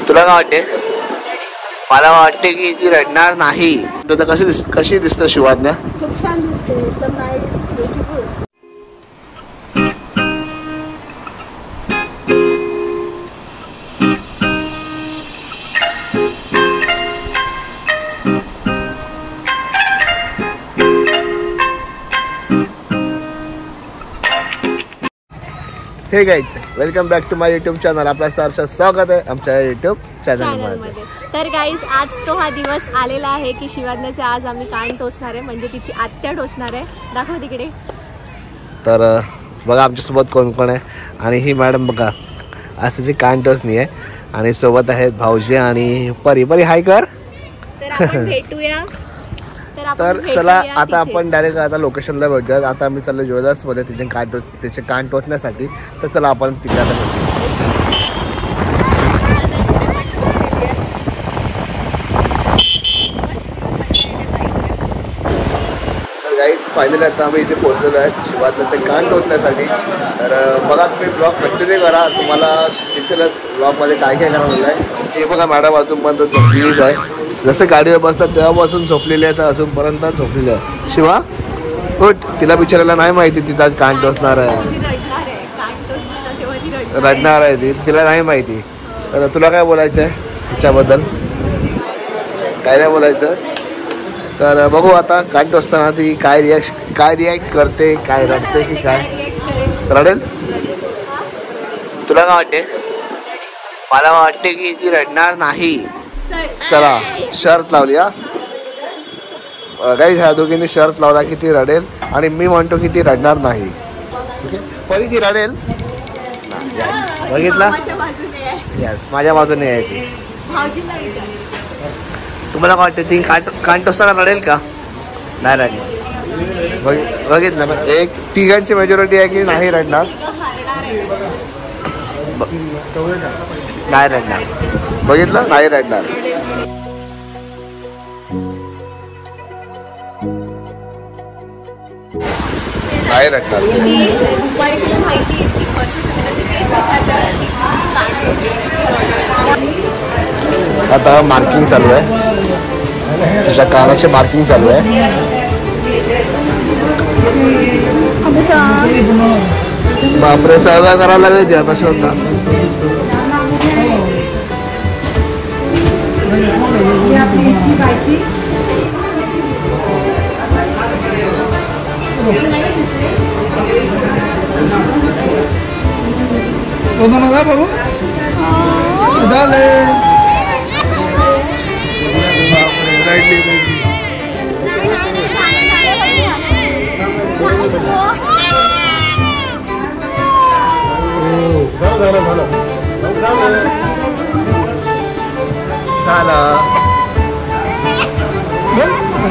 तुला काय वाटते? मला वाटते की ती रडणार नाही. कशी दिसते शिवाज्ञा? खूप छान दिसते, एकदम nice, beautiful. Hey guys, welcome back to my YouTube channel. आपल्या सहर्ष स्वागत आहे आमच्या यूट्यूब चॅनलमध्ये. तर गाईज, आज तो हा दिवस आलेला आहे की शिवाज्ञाचे आज आम्ही कान टोचणार आहे, म्हणजे तिची आत्या टोचणार आहे. दाखव तिकडे. तर बघा आमच्यासोबत कोण कोण आहे. आणि ही मॅडम बघा, आज तिची कान टोचणी आहे. आणि सोबत आहेत भाऊजी आणि परी. परी हाय कर. तर आपण भेटूया. तर चला आता आपण डायरेक्ट आता लोकेशनला भेटूया. आता आम्ही चाललो ज्वेलर्समध्ये तिचे कान टोचण्यासाठी. तर चला आपण तिथे आता भेटूया. तर गाईज, फायनली आता आम्ही इथे पोहोचलेलो आहे शिवाज्ञाचे कान टोचण्यासाठी. तर बघा तुम्ही ब्लॉग कंटिन्यू करा, तुम्हाला दिसेलच ब्लॉगमध्ये काय काय करायला आहे. हे बघा मॅडम अजूनपर्यंत झोपलीच आहे. जसं गाडीवर बसतात तेव्हापासून झोपलेली आहे, तर अजूनपर्यंत झोपलेली आहे. शिवा उठ, तिला बिचारायला नाही माहिती तिचा आज कान टोचणार आहे, रडणार आहे ती, तिला नाही माहिती. तर तुला काय बोलायचं आहे तिच्याबद्दल? काय नाही बोलायचं. तर बघू आता कान टोचताना ती काय रिॲक्ट करते, काय रडते की काय? रडेल? तुला काय वाटते? मला वाटते की ती रडणार नाही. चला शर्त लावली. हा काही ह्या दोघींनी शर्त लावला की ती रडेल, आणि मी म्हणतो की ती रडणार नाही. ओके, परी ती रडेल. यस, बघितला. यस, माझ्या बाजूने आहे ती. तुम्हाला काय वाटते, ती कान टोचताना रडेल का? नाही रडणार. बघितलं ना, एक तिघांची मेजॉरिटी आहे की नाही रडणार. नाही रडणार. बघितलं, नाही रडणार. नाही रडणार. आता मार्किंग चालू आहे, तुझ्या कानाचे मार्किंग चालू आहे. बापरे, सहगा करायला लागले आता श्रद्धा.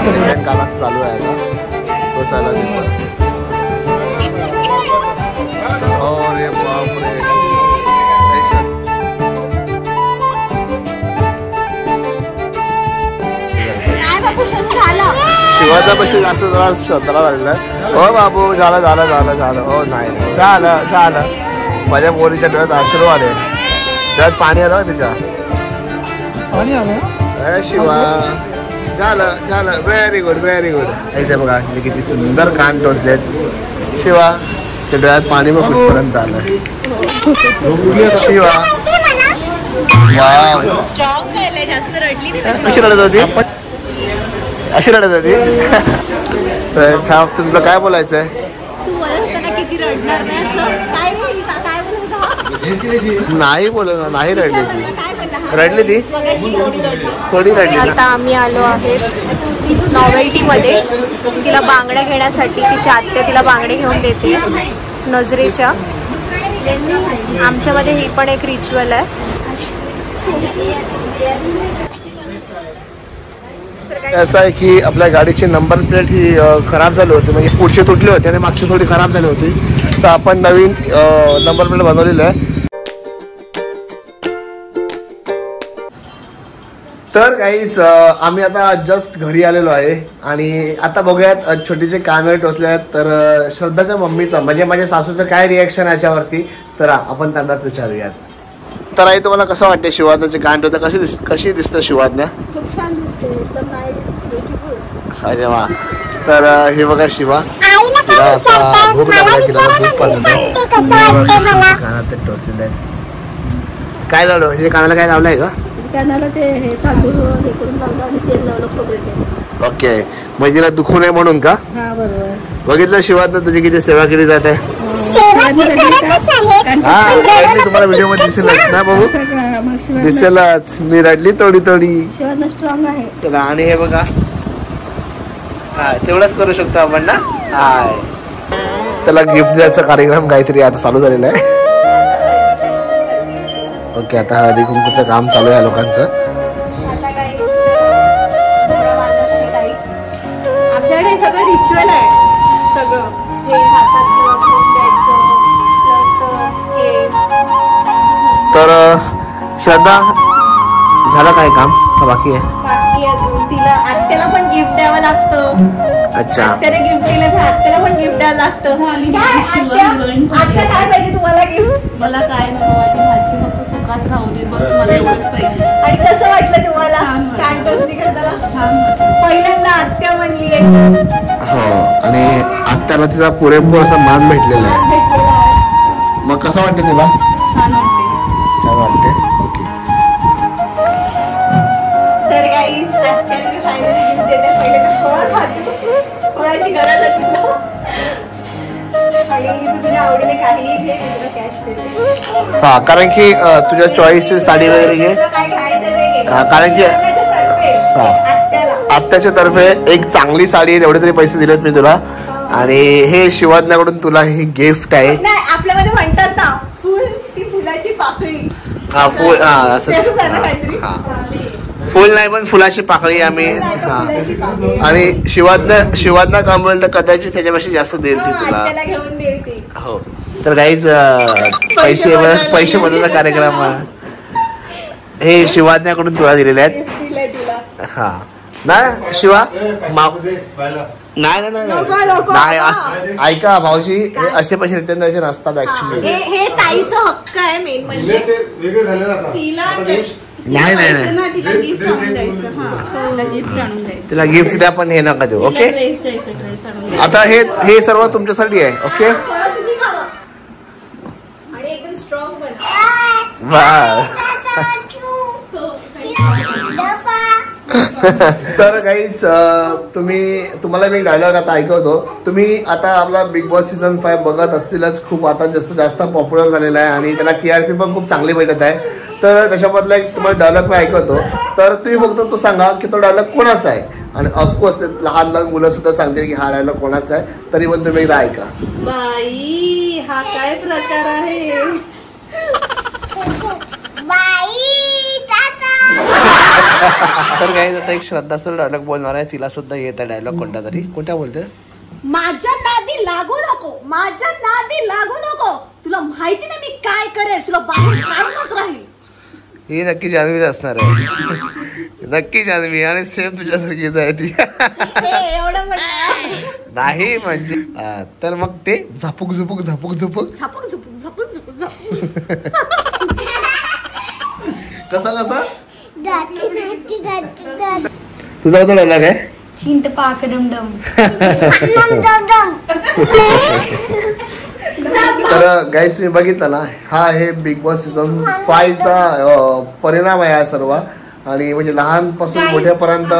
बाबू गाणं चालू आहे का तो चालला तिथं. अरे बापरे, शिवाचा पशी जास्त जरा स्वतःला झालेला आहे. हो बाबू, झालं झालं झालं झालं. हो नाही झालं झालं. माझ्या पोरीच्या डोळ्यात अश्रू आले, डोळ्यात पाणी आलं तिच्या. पाणी आलं. शिवा झालं झालं. Very good very good. इथे बघा किती सुंदर कान टोचलेत. शिवा डोळ्यात पाणी मग कुठपर्यंत आलं. शिवा कशी रडत होती, अशी रडत होती. तुला काय बोलायचं आहे? नाही बोलत, नाही रडली ती. रडली ती थोडी रडली. आता आम्ही आलो आहे नॉवेल्टी मध्ये तिला बांगड्या घेण्यासाठी. तिची आत्या तिला बांगडे घेऊन देते नजरेच्या. आमच्यामध्ये ही पण एक रिच्युअल आहे. असं आहे की आपल्या गाडीची नंबर प्लेट ही खराब झाली होती, म्हणजे पुढची तुटली होती आणि मागची थोडी खराब झाली होती. तर आपण नवीन नंबर प्लेट बनवलेलं आहे. तर काहीच आम्ही आता जस्ट घरी आलेलो आहे. आणि आता बघूयात छोटीचे कान टोचले आहेत. तर श्रद्धाच्या मम्मीचं म्हणजे माझ्या सासूचं काय रिॲक्शन याच्यावरती, तर आपण त्यांनाच विचारूयात. तर आई तुम्हाला कसं वाटते शिवाज्ञाचे गाणं होतं कशी दिसतं शिवाज्ञा? खूप छान दिसते एकदम नाईस ब्युटिफुल. अरे वा. तर हे बघा शिवा तिला आता भूक लागला तिला भूक पसंत कानात टोचलेले आहेत. काय लावलं हे कानाला काय लावलंय का? कानाला ते हे तांदूळ हे करून लावलं आणि तेल लावलं खोबरे. ओके म्हणजे तिला दुखू नये म्हणून का? हा बरोबर. बघितलं शिवाज्ञा तुझी किती सेवा केली जाते. तुम्हाला व्हिडिओ मध्ये दिसेलच ना बाबू दिसेलच मी रडली थोडी थोडी. शिवाज्ञा स्ट्रॉंग आहे. चला आणि हे बघा हा तेवढंच करू शकतो आपण ना. हाय त्याला गिफ्ट द्यायचा कार्यक्रम काहीतरी आता चालू झालेला आहे. ओके आता हळदी कुंकूचं काम चालू आहे लोकांचं. आमच्याकडे सगळं रिच्युअल आहे. सगळं हे हातात द्यायचं प्लस हे. तर श्रद्धा झालं काय काम का बाकी आहे? बाकी अजून तिला आत्याला पण गिफ्ट द्यावं लागतं. अच्छा आत्याने गिफ्ट दिलं तर आत्याला पण गिफ्ट द्यावं लागतं. आत्या काय पाहिजे तुम्हाला गिफ्ट? मला काय नको माझी भाजी फक्त सुखात राहू दे बस मला एवढंच पाहिजे. आणि कसं वाटलं तुम्हाला कान टोचणी करताना? छान वाटलं. पहिल्यांदा आत्या म्हणली हो आणि आत्याला तिचा पुरेपूर असा मान भेटलेला आहे. मग कसं वाटतं तुला? छान वाटते. छान वाटते. ओके तर गाईस आत्याने फायनली गिफ्ट देते. पहिले तर फळं खाते. फळाची गरज आहे तुला आणि तू तुझ्या आवडीने काहीही घे तुला कॅश देते. हा कारण की तुझ्या चॉईसची साडी वगैरे घे. तुला काय घ्यायचं ते घे. कारण की आत्याच्या आत्याला आत्याच्या तर्फे एक चांगली साडी एवढे तरी पैसे दिलेत मी तुला आणि हे शिवाज्ञाकडून तुला हे गिफ्ट आहे. नाही आपल्यामध्ये म्हणतात ना फुल ती फुलाची पाकळी. हा फुल हा असं तसंच आहे ना काहीतरी. हा फुल नाही पण फुलाची पाकळी आम्ही हा आणि शिवाज्ञा कमवेल तर कदाचित त्याच्यापेक्षा जास्त देईल ती तुला. आत्याला घेऊन देते. हो तर काहीच पैसे बदलचा कार्यक्रम हे शिवाज्ञाकडून तुला दिलेले आहेत. गिफ्ट दिलंय तुला. हा नाही शिवा नाही ऐका भाऊजी हे असे पैसे रिटर्न द्यायचे नसतात ऍक्च्युली. हे ताईचं हक्क आहे मेन म्हणजे. तिला नाही नाही नाही ना तिला गिफ्ट आणून द्यायचं. हा तिला गिफ्ट आणून द्यायचं. तिला गिफ्ट द्या पण हे नका देऊ. ओके ड्रेस द्यायचं. ड्रेस आणून द्यायचं. आता हे सर्व तुमच्यासाठी आहे. ओके फळं तुम्ही खावा आणि एकदम स्ट्रॉंग बना. वा तर काहीच तुम्हाला मी डायलॉग आता ऐकवतो. तुम्ही आता आपला बिग बॉस सीझन 5 बघत असतीलच. खूप आता जास्त पॉप्युलर झालेला आहे आणि त्याला TRP पण खूप चांगली भेटत आहे. तर त्याच्यामधला एक तुम्हाला डायलॉग मी ऐकवतो तर तुम्ही फक्त तो सांगा की तो डायलॉग कोणाचा आहे आणि ऑफकोर्स लहान लहान मुलं सुद्धा सांगतील की हा डायलॉग कोणाचा आहे. तरी पण तुम्ही एकदा ऐका. बाई हा काय प्रकार आहे. तर काही आता एक श्रद्धाचं डायलॉग बोलणार आहे. तिला सुद्धा येत आहे डायलॉग कोणता तरी. कोणत्या बोलते? माझ्या नादी लागू नको. माझ्या नादी लागू नको. तुला माहिती नाही मी काय करेल. तुला बाहेर काढूनच राहील. ही नक्की जान्हवीच असणार आहे. नक्की जान्हवी आणि सेम तुझ्यासारखीच आहे ती. एवढं नाही म्हणजे तर मग ते झापूक झुपूक झापूक झुपूक झापूक झुपूक झपूक झुपूक झपूक. कसा तुझा तो डायलॉग आहे. चिंट पाक डमडम. तर गाईस तुम्ही बघितलं ना हा हे बिग बॉस सीझन 5 चा परिणाम आहे हा सर्व. आणि म्हणजे लहानपासून मोठ्यापर्यंत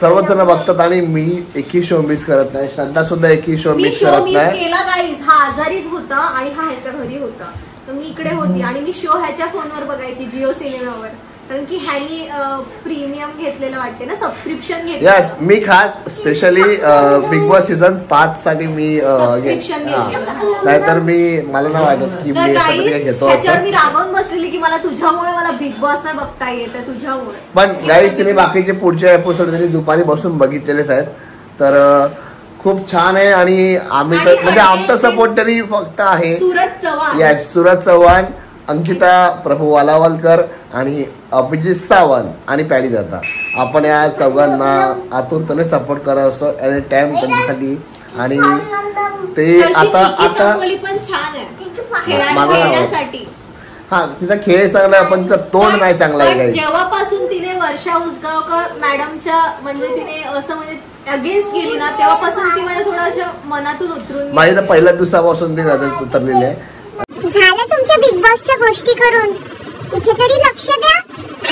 सर्वच जण बघतात आणि मी एकही शो मिस करत नाही. श्रद्धा सुद्धा एकही शो मिस करत नाही. हा आजारीच होता आणि हा ह्याच्या घरी होता तर मी इकडे होती आणि मी शो ह्याच्या फोनवर बघायची जिओ सिनेमावर. कारण की ह्यानी प्रीमियम घेतलेलं वाटते ना सबस्क्रिप्शन घेतलं. यस मी खास स्पेशली बिग बॉस सीझन 5 साठी मी नाहीतर मला नाही वाटत की मी यासाठी घेतो असं. मी रागावून बसलेली की मला तुझ्यामुळे मला बिग बॉस नाही बघता येत तुझ्यामुळे. पण गाईज तिने बाकीचे पुढचे एपिसोड तरी दुपारी बसून बघितलेलेच आहेत. तर खूप छान आहे आणि आम्ही तर म्हणजे आमचा सपोर्ट तरी फक्त आहे सूरज चव्हाण, अंकिता प्रभू वालावलकर आणि अभिजित सावंत आणि पॅडी दत्ता. आपण या चौघांना आतुरतेने सपोर्ट करत असतो एनी टाइम त्यांच्यासाठी. आणि ते आता पण छान आहे खेळण्यासाठी. हा तिचा खेळ चांगला आहे पण तिचं तोंड नाही चांगला आहे पण काही. जेव्हापासून तिने वर्षा उसगावकर मॅडमच्या म्हणजे तिने असं म्हणजे अगेन्स्ट गेली ना तेव्हापासून ती माझ्या थोडं मनातून उतरून गेली. माझी तर पहिल्या दिवसापासून ती नजर उतरलेली आहे. झालं तुमच्या बिग बॉसच्या गोष्टी करून. इथे तरी लक्ष द्या.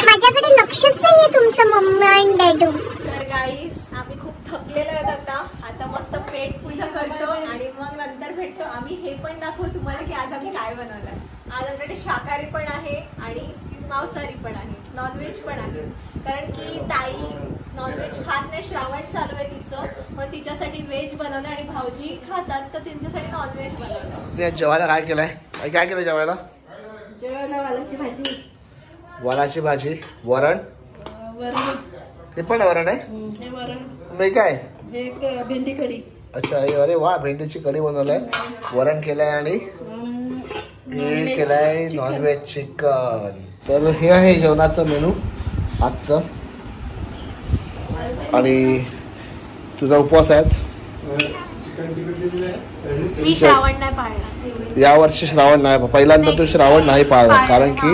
माझ्याकडे लक्षच नाहीये तुमचं मम्मी आणि डॅडू. तर गाईज आम्ही खूप थकलेलो आहेत आता मस्त पेट पूजा करतो आणि मग नंतर भेटतो. आम्ही हे पण दाखवू तुम्हाला की आज आम्ही काय बनवलंय. आज आमच्याकडे शाकाहारी पण आहे आणि मांसाहारी पण आहे, नॉनव्हेज पण आहे. कारण की ताई नॉनव्हेज खात नाही, श्रावण चालू आहे तिचं, पण तिच्यासाठी व्हेज बनवलं आणि भाऊजी खातात तर त्यांच्यासाठी नॉनव्हेज बनवलं. जेवायला काय केलंय? काय केलं जेवायला? जेवायला वालाची भाजी, वराची भाजी, वरण. वरण, ते पण वरण आहे. हे वरण, नाही काय एक भेंडी कढी. अच्छा अरे वा भेंडीची कढी बनवलाय, वरण केलंय आणि हे केलंय नॉनव्हेज चिकन. तर हे आहे जेवणाचं मेनू आजचं. आणि तुझा उपवास आहे? मी श्रावण नाही पाळला या वर्षी. श्रावण नाही पहिल्यांदा तू श्रावण नाही पाळला कारण की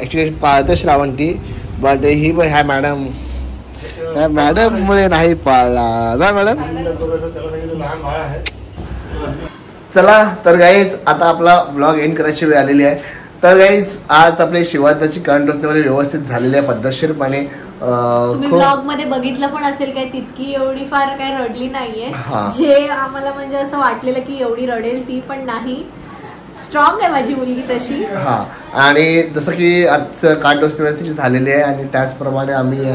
ऍक्च्युली पाळते श्रावण ती बट ही ह्या मॅडम मुळे नाही पाळला ना मॅडम. चला तर गाईज आता आपला ब्लॉग एंड करायची वेळ आलेली आहे. तर गाईज आज आपल्या शिवादाची कानडोकण्यावर व्यवस्थित झालेली आहे पद्धतशीरपणे. तुम्ही ब्लॉग मध्ये बघितलं पण असेल काय तितकी एवढी फार काय रडली नाहीये. जे आम्हाला म्हणजे असं वाटलेलं की एवढी रडेल ती पण नाही. स्ट्रॉंग आहे माझी मुलगी तशी. हा आणि जसं की आज कानडोकण्यावरती झालेली आहे आणि त्याचप्रमाणे आम्ही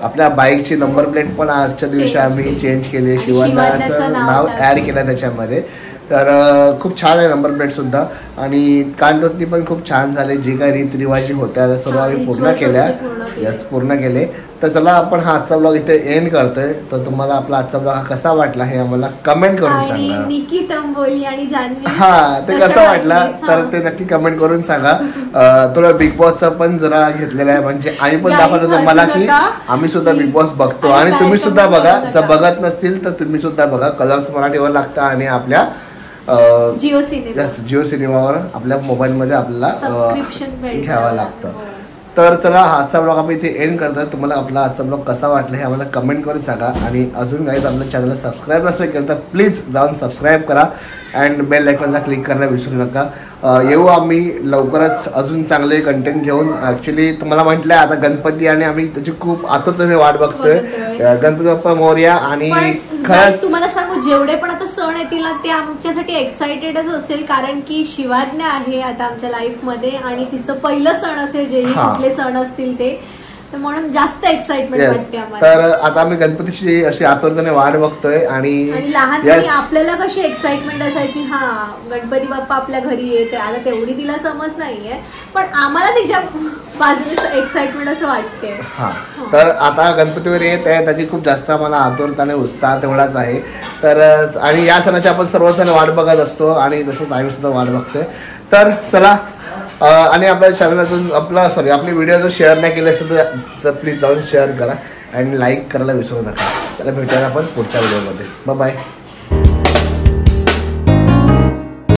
आपल्या बाईकची नंबर प्लेट पण आजच्या दिवशी आम्ही चेंज केली. शिवादाचं नाव ऍड केलं त्याच्यामध्ये. तर खूप छान आहे नंबर प्लेट सुद्धा आणि कानडोकणी पण खूप छान झाले. जे काही रीतरिवाजी होत्या सर्व आम्ही पूर्ण केल्या. यस पूर्ण केले. तर चला आपण हा आजचा ब्लॉग इथे एंड करतोय. तर तुम्हाला आपला आजचा ब्लॉग हा कसा वाटला हे आम्हाला कमेंट करून सांगा. निकी तंबोली आणि जान्हवी हा ते कसा वाटला तर ते नक्की कमेंट करून सांगा. तुला बिग बॉसचा पण जरा घेतलेला आहे म्हणजे आम्ही पण दाखवतो तुम्हाला की आम्ही सुद्धा बिग बॉस बघतो आणि तुम्ही सुद्धा बघा. जर बघत नसतील तर तुम्ही सुद्धा बघा. कलर्स मराठीवर लागतं आणि आपल्या जिओ सिनेमावर आपल्या मोबाईल मध्ये आपल्याला सबस्क्रिप्शन घ्यावं लागतं. तर चला आजचा ब्लॉग आपण इथे एंड करतोय. तुम्हाला आपला आजचा ब्लॉग कसा वाटला हे आम्हाला कमेंट करून सांगा. आणि अजून काही आपल्या चॅनलला सबस्क्राईब नसेल केलं तर प्लीज जाऊन सबस्क्राईब करा अँड बेल आयकॉनला क्लिक करायला विसरू नका. येऊ आम्ही लवकरच अजून चांगले कंटेंट घेऊन. ऍक्च्युली तुम्हाला म्हटलंय आता गणपती आणि आम्ही त्याची खूप आतुरतेने वाट बघतोय. गणपती बाप्पा मोरया. आणि खरंच तुम्हाला सांगू जेवढे पण आता सण येतील ना ते आमच्यासाठी एक्साइटेडच असेल कारण की शिवाज्ञा आहे आता आमच्या लाईफ मध्ये आणि तिचं पहिलं सण असेल जेही कुठले सण असतील ते. म्हणून जास्त एक्साइटमेंट वाटते आम्हाला. तर आता आम्ही गणपतीची अशी आतुरतेने वाट बघतोय. आणि लहानपणी आपल्याला कशी एक्साइटमेंट असायची हा गणपती बाप्पा आपल्या घरी येते. आता तेवढी तिला समज नाहीये पण आम्हाला तिच्या बाजूने एक्साइटमेंट असं वाटते. हा तर आता गणपतीवर येत आहे त्याची खूप जास्त आम्हाला आतुरता आणि उत्साह तेवढाच आहे. तर आणि या सणाची आपण सर्वजण वाट बघत असतो आणि तसंच आम्ही सुद्धा वाट बघतोय. तर चला आणि आपल्या चॅनलातून आपले व्हिडिओ जर शेअर नाही केले असेल तर प्लीज जाऊन शेअर करा आणि लाईक करायला विसरू नका. त्याला भेटायला आपण पुढच्या व्हिडिओमध्ये. बाय.